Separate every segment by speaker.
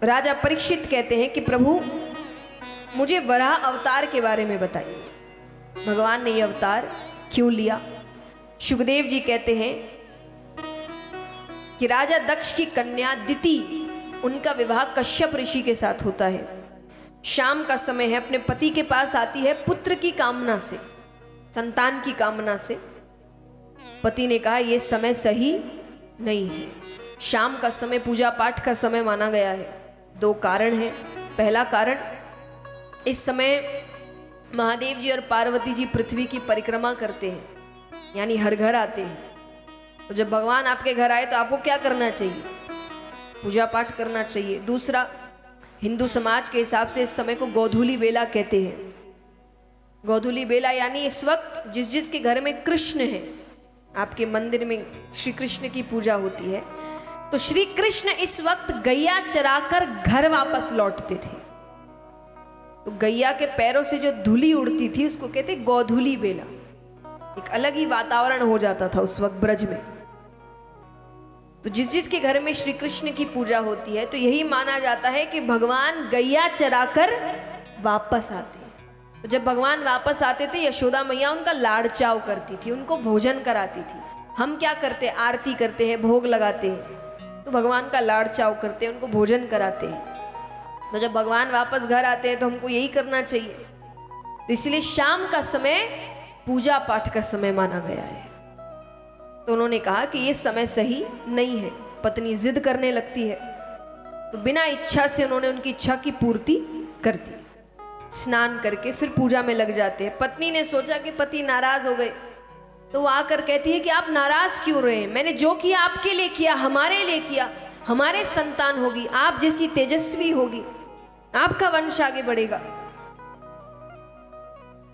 Speaker 1: राजा परीक्षित कहते हैं कि प्रभु मुझे वराह अवतार के बारे में बताइए, भगवान ने ये अवतार क्यों लिया। शुकदेव जी कहते हैं कि राजा दक्ष की कन्या दिति, उनका विवाह कश्यप ऋषि के साथ होता है। शाम का समय है, अपने पति के पास आती है पुत्र की कामना से, संतान की कामना से। पति ने कहा यह समय सही नहीं है, शाम का समय पूजा पाठ का समय माना गया है। 2 कारण हैं। पहला कारण, इस समय महादेव जी और पार्वती जी पृथ्वी की परिक्रमा करते हैं, यानी हर घर आते हैं। तो जब भगवान आपके घर आए तो आपको क्या करना चाहिए? पूजा पाठ करना चाहिए। दूसरा, हिंदू समाज के हिसाब से इस समय को गोधूली बेला कहते हैं। गोधूली बेला यानी इस वक्त जिस जिसके घर में कृष्ण है, आपके मंदिर में श्री कृष्ण की पूजा होती है, तो श्री कृष्ण इस वक्त गैया चराकर घर वापस लौटते थे। तो गैया के पैरों से जो धूली उड़ती थी उसको कहते गोधूली बेला। एक अलग ही वातावरण हो जाता था उस वक्त ब्रज में। तो जिस जिसके घर में श्री कृष्ण की पूजा होती है तो यही माना जाता है कि भगवान गैया चराकर वापस आते हैं। तो जब भगवान वापस आते थे, यशोदा मैया उनका लाड़ चाव करती थी, उनको भोजन कराती थी। हम क्या करते हैं? आरती करते हैं, भोग लगाते हैं, तो भगवान का लाड़ चाव करते हैं, उनको भोजन कराते हैं। तो जब भगवान वापस घर आते हैं तो हमको यही करना चाहिए। तो इसलिए शाम का समय पूजा पाठ का समय माना गया है। तो उन्होंने कहा कि ये समय सही नहीं है। पत्नी जिद करने लगती है तो बिना इच्छा से उन्होंने उनकी इच्छा की पूर्ति कर दी। स्नान करके फिर पूजा में लग जाते हैं। पत्नी ने सोचा कि पति नाराज हो गए, तो वो आकर कहती है कि आप नाराज क्यों रहे? मैंने जो किया आपके लिए किया, हमारे लिए किया, हमारे संतान होगी, आप जैसी तेजस्वी होगी, आपका वंश आगे बढ़ेगा।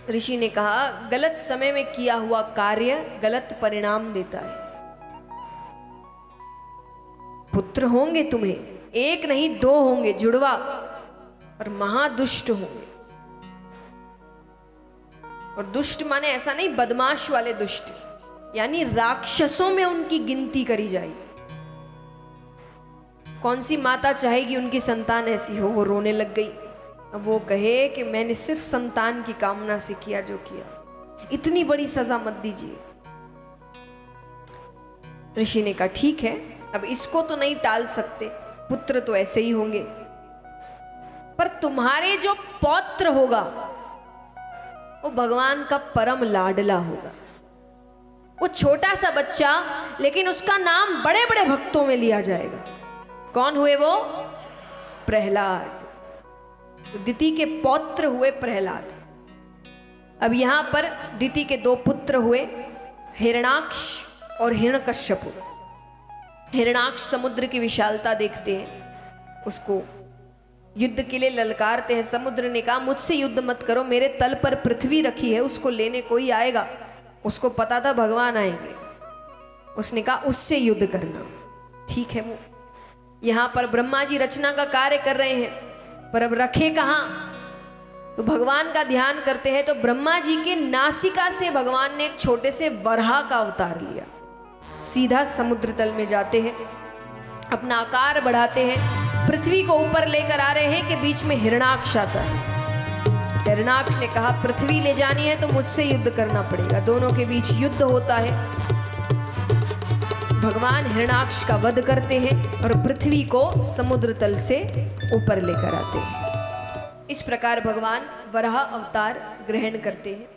Speaker 1: ऋषि ने कहा गलत समय में किया हुआ कार्य गलत परिणाम देता है। पुत्र होंगे तुम्हें, 1 नहीं 2 होंगे, जुड़वा, और महादुष्ट होंगे। और दुष्ट माने ऐसा नहीं बदमाश वाले दुष्ट, यानी राक्षसों में उनकी गिनती करी जाएगी। कौन सी माता चाहेगी उनकी संतान ऐसी हो? वो रोने लग गई। अब वो कहे कि मैंने सिर्फ संतान की कामना से किया जो किया, इतनी बड़ी सजा मत दीजिए। ऋषि ने कहा ठीक है, अब इसको तो नहीं टाल सकते, पुत्र तो ऐसे ही होंगे, पर तुम्हारे जो पौत्र होगा वो भगवान का परम लाडला होगा। वो छोटा सा बच्चा, लेकिन उसका नाम बड़े बड़े भक्तों में लिया जाएगा। कौन हुए वो? प्रहलाद। तो दिति के पौत्र हुए प्रहलाद। अब यहां पर दिति के 2 पुत्र हुए, हिरणाक्ष और हिरण्यकश्यप। हिरणाक्ष समुद्र की विशालता देखते हैं, उसको युद्ध के लिए ललकारते हैं। समुद्र ने कहा मुझसे युद्ध मत करो, मेरे तल पर पृथ्वी रखी है, उसको लेने कोई आएगा। उसको पता था भगवान आएंगे, उसने कहा उससे युद्ध करना। ठीक है। वो यहां पर ब्रह्मा जी रचना का कार्य कर रहे हैं, पर अब रखे कहां? तो भगवान का ध्यान करते हैं। तो ब्रह्मा जी के नासिका से भगवान ने एक छोटे से वराह का अवतार लिया, सीधा समुद्र तल में जाते हैं, अपना आकार बढ़ाते हैं, पृथ्वी को ऊपर लेकर आ रहे हैं कि बीच में हिरणाक्ष आता है। हिरणाक्ष ने कहा पृथ्वी ले जानी है तो मुझसे युद्ध करना पड़ेगा। दोनों के बीच युद्ध होता है। भगवान हिरणाक्ष का वध करते हैं और पृथ्वी को समुद्र तल से ऊपर लेकर आते हैं। इस प्रकार भगवान वराह अवतार ग्रहण करते हैं।